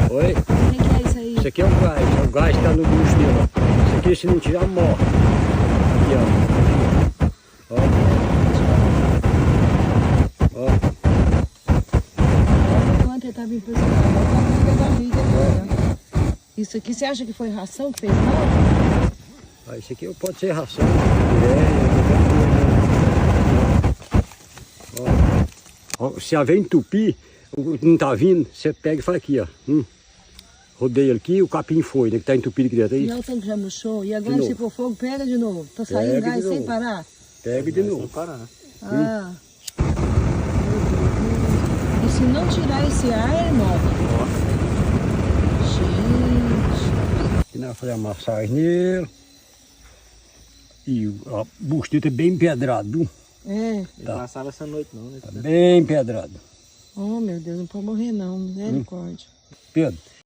Oi? O que é isso aí? Isso aqui é o gás que tá no bucho dele, ó. Isso aqui se não tirar, morre. Aqui, ó. Ó. Ó. Enquanto ele estava impressionado, eu estava pegando vídeo agora. Isso aqui, você acha que foi ração que fez mal? Ah, isso aqui pode ser ração. Ó. Se haver entupir, não tá vindo, você pega e faz aqui, ó. Rodeia aqui, o capim foi, né? Que tá entupido aqui dentro aí. Não, o tanque já murchou. E agora se for fogo, pega de novo. Tá saindo gás sem parar? Pega de novo. Sem parar, né? Ah. E se não tirar esse ar, ele morre. Gente. Aqui nós fazemos a massagem nele. E o bucho dele é bem empedrado, viu? É. Não passava essa noite não, né? Tá bem empedrado. Oh, meu Deus, não pode morrer não. Misericórdia. Pedro,